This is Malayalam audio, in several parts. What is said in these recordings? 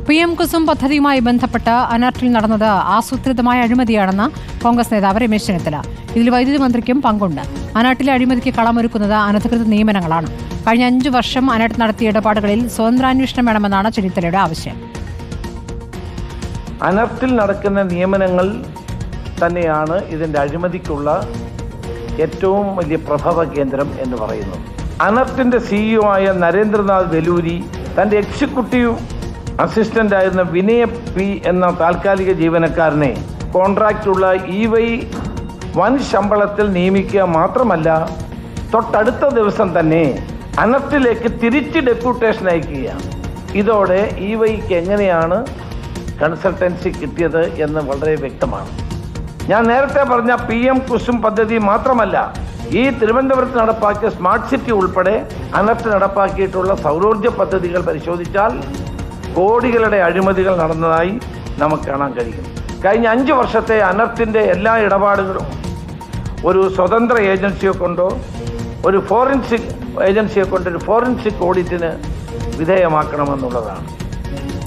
PM കുസും പദ്ധതിയുമായി ബന്ധപ്പെട്ട് അനർട്ടിൽ നടന്നത് ആസൂത്രിതമായ അഴിമതിയാണെന്ന് കോൺഗ്രസ് നേതാവ് രമേശ് ചെന്നിത്തല. ഇതിൽ വൈദ്യുതി മന്ത്രിക്കും പങ്കുണ്ട്. അനർട്ടിലെ അഴിമതിക്ക് കളമൊരുക്കുന്നത് അനധികൃത നിയമനങ്ങളാണ്. കഴിഞ്ഞ 5 വർഷം അനർട്ട് നടത്തിയ ഇടപാടുകളിൽ സ്വതന്ത്രാന്വേഷണം വേണമെന്നാണ് ചെന്നിത്തലയുടെ ആവശ്യം. അനർട്ടിൽ നടക്കുന്ന നിയമനങ്ങൾ തന്നെയാണ് ഇതിൻ്റെ അഴിമതിക്കുള്ള ഏറ്റവും വലിയ പ്രഭവ കേന്ദ്രം എന്ന് പറയുന്നു. അനർട്ടിൻ്റെ CEO ആയ നരേന്ദ്രനാഥ് വെലൂരി തൻ്റെ എക്സിക്യൂട്ടീവ് അസിസ്റ്റന്റ് ആയിരുന്ന വിനയ പി എന്ന താൽക്കാലിക ജീവനക്കാരനെ കോൺട്രാക്റ്റുള്ള EY വൻ ശമ്പളത്തിൽ നിയമിക്കുക മാത്രമല്ല, തൊട്ടടുത്ത ദിവസം തന്നെ അനർട്ടിലേക്ക് തിരിച്ച് ഡെപ്യൂട്ടേഷൻ അയക്കുകയാണ്. ഇതോടെ EYക്ക് എങ്ങനെയാണ് കൺസൾട്ടൻസി കിട്ടിയത് എന്ന് വളരെ വ്യക്തമാണ്. ഞാൻ നേരത്തെ പറഞ്ഞ PM കുസും പദ്ധതി മാത്രമല്ല, ഈ തിരുവനന്തപുരത്ത് നടപ്പാക്കിയ സ്മാർട്ട് സിറ്റി ഉൾപ്പെടെ അനർട്ട് നടപ്പാക്കിയിട്ടുള്ള സൗരോർജ്ജ പദ്ധതികൾ പരിശോധിച്ചാൽ കോടികളുടെ അഴിമതികൾ നടന്നതായി നമുക്ക് കാണാൻ കഴിയും. കഴിഞ്ഞ 5 വർഷത്തെ അനർട്ടിൻ്റെ എല്ലാ ഇടപാടുകളും ഒരു സ്വതന്ത്ര ഏജൻസിയെ കൊണ്ടോ ഒരു ഫോറൻസിക് ഏജൻസിയെ കൊണ്ട് ഒരു ഫോറൻസിക് ഓഡിറ്റിന് വിധേയമാക്കണമെന്നുള്ളതാണ്.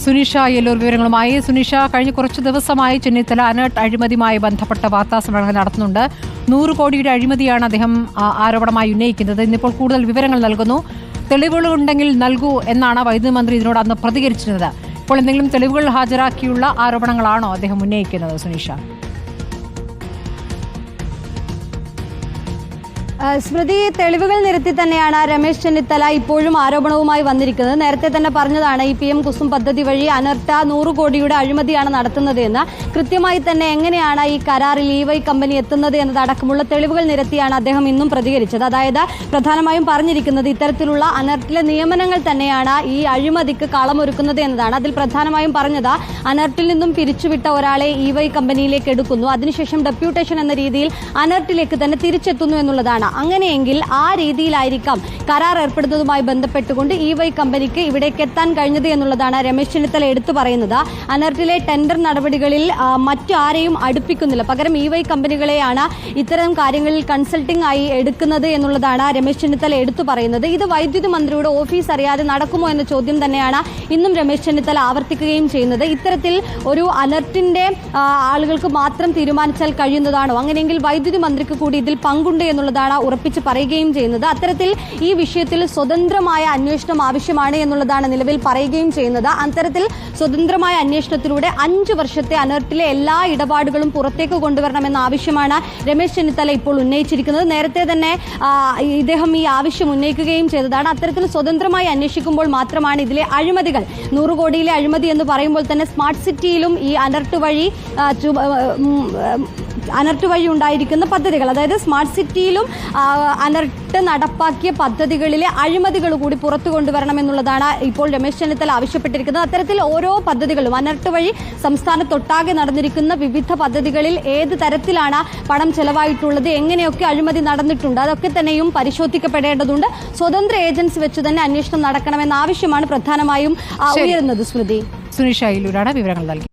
സുനിഷ യെല്ലൂർ വിവരങ്ങളുമായി. സുനിഷ, കഴിഞ്ഞ കുറച്ച് ദിവസമായി ചെന്നിത്തല അനർട്ട് അഴിമതിയുമായി ബന്ധപ്പെട്ട വാർത്താസമ്മേളനം നടത്തുന്നുണ്ട്. 100 കോടിയുടെ അഴിമതിയാണ് അദ്ദേഹം ആരോപണമായി ഉന്നയിക്കുന്നത്. ഇന്നിപ്പോൾ കൂടുതൽ വിവരങ്ങൾ നൽകുന്നു. തെളിവുകളുണ്ടെങ്കിൽ നൽകൂ എന്നാണ് വൈദ്യുതി മന്ത്രി ഇതിനോട് അന്ന് പ്രതികരിച്ചിരുന്നത്. ഇപ്പോൾ എന്തെങ്കിലും തെളിവുകൾ ഹാജരാക്കിയുള്ള ആരോപണങ്ങളാണോ അദ്ദേഹം ഉന്നയിക്കുന്നത്? സുനിഷ. സ്മൃതി, തെളിവുകൾ നിരത്തി തന്നെയാണ് രമേശ് ചെന്നിത്തല ഇപ്പോഴും ആരോപണവുമായി വന്നിരിക്കുന്നത്. നേരത്തെ തന്നെ പറഞ്ഞതാണ് ഈ PM കുസും പദ്ധതി വഴി അനർട്ട 100 കോടിയുടെ അഴിമതിയാണ് നടത്തുന്നത് എന്ന്. കൃത്യമായി തന്നെ എങ്ങനെയാണ് ഈ കരാറിൽ EY കമ്പനി എത്തുന്നത് എന്നതടക്കമുള്ള തെളിവുകൾ നിരത്തിയാണ് അദ്ദേഹം ഇന്നും പ്രതികരിച്ചത്. അതായത് പ്രധാനമായും പറഞ്ഞിരിക്കുന്നത് ഇത്തരത്തിലുള്ള അനർട്ടിലെ നിയമനങ്ങൾ തന്നെയാണ് ഈ അഴിമതിക്ക് കളമൊരുക്കുന്നത് എന്നതാണ്. അതിൽ പ്രധാനമായും പറഞ്ഞത് അനർട്ടിൽ നിന്നും പിരിച്ചുവിട്ട ഒരാളെ EY കമ്പനിയിലേക്ക് എടുക്കുന്നു, അതിനുശേഷം ഡെപ്യൂട്ടേഷൻ എന്ന രീതിയിൽ അനർട്ടിലേക്ക് തന്നെ തിരിച്ചെത്തുന്നു എന്നുള്ളതാണ്. അങ്ങനെയെങ്കിൽ ആ രീതിയിലായിരിക്കാം കരാർ ഏർപ്പെടുന്നതുമായി ബന്ധപ്പെട്ടുകൊണ്ട് EY കമ്പനിക്ക് ഇവിടേക്ക് എത്താൻ കഴിഞ്ഞത് എന്നുള്ളതാണ് രമേശ് ചെന്നിത്തല എടുത്തു പറയുന്നത്. അനർട്ടിലെ ടെൻഡർ നടപടികളിൽ മറ്റു ആരെയും അടുപ്പിക്കുന്നില്ല, പകരം EY കമ്പനികളെയാണ് ഇത്തരം കാര്യങ്ങളിൽ കൺസൾട്ടിംഗ് ആയി എടുക്കുന്നത് എന്നുള്ളതാണ് രമേശ് ചെന്നിത്തല എടുത്തു പറയുന്നത്. ഇത് വൈദ്യുതി മന്ത്രിയുടെ ഓഫീസ് അറിയാതെ നടക്കുമോ എന്ന ചോദ്യം തന്നെയാണ് ഇന്നും രമേശ് ചെന്നിത്തല ആവർത്തിക്കുകയും ചെയ്യുന്നത്. ഇത്തരത്തിൽ ഒരു അനർട്ടിന്റെ ആളുകൾക്ക് മാത്രം തീരുമാനിച്ചാൽ കഴിയുന്നതാണോ? അങ്ങനെയെങ്കിൽ വൈദ്യുതി മന്ത്രിക്ക് കൂടി ഇതിൽ പങ്കുണ്ട് എന്നുള്ളതാണ് ഉറപ്പിച്ച് പറയുകയും ചെയ്യുന്നത്. അത്തരത്തിൽ ഈ വിഷയത്തിൽ സ്വതന്ത്രമായ അന്വേഷണം ആവശ്യമാണ് എന്നുള്ളതാണ് നിലവിൽ പറയുകയും ചെയ്യുന്നത്. അത്തരത്തിൽ സ്വതന്ത്രമായ അന്വേഷണത്തിലൂടെ 5 വർഷത്തെ അനർട്ടിലെ എല്ലാ ഇടപാടുകളും പുറത്തേക്ക് കൊണ്ടുവരണമെന്ന ആവശ്യമാണ് രമേശ് ചെന്നിത്തല ഇപ്പോൾ ഉന്നയിച്ചിരിക്കുന്നത്. നേരത്തെ തന്നെ ഇദ്ദേഹം ഈ ആവശ്യം ഉന്നയിക്കുകയും ചെയ്തതാണ്. അത്തരത്തിൽ സ്വതന്ത്രമായി അന്വേഷിക്കുമ്പോൾ മാത്രമാണ് ഇതിലെ അഴിമതികൾ 100 കോടിയിലെ അഴിമതി എന്ന് പറയുമ്പോൾ തന്നെ സ്മാർട്ട് സിറ്റിയിലും ഈ അനർട്ട് വഴി ഉണ്ടായിരിക്കുന്ന പദ്ധതികൾ, അതായത് സ്മാർട്ട് സിറ്റിയിലും അനർട്ട് നടപ്പാക്കിയ പദ്ധതികളിലെ അഴിമതികൾ കൂടി പുറത്തു കൊണ്ടുവരണമെന്നുള്ളതാണ് ഇപ്പോൾ രമേശ് ചെന്നിത്തല ആവശ്യപ്പെട്ടിരിക്കുന്നത്. അത്തരത്തിൽ ഓരോ പദ്ധതികളും അനർട്ട് വഴി സംസ്ഥാനത്തൊട്ടാകെ നടന്നിരിക്കുന്ന വിവിധ പദ്ധതികളിൽ ഏത് തരത്തിലാണ് പണം ചെലവായിട്ടുള്ളത്, എങ്ങനെയൊക്കെ അഴിമതി നടന്നിട്ടുണ്ട്, അതൊക്കെ തന്നെയും പരിശോധിക്കപ്പെടേണ്ടതുണ്ട്. സ്വതന്ത്ര ഏജൻസി വെച്ച് തന്നെ അന്വേഷണം നടക്കണമെന്ന ആവശ്യമാണ് പ്രധാനമായും ഉയരുന്നത്. സ്മൃതി. സുനിഷ യെല്ലൂരാണ് വിവരങ്ങൾ നൽകിയത്.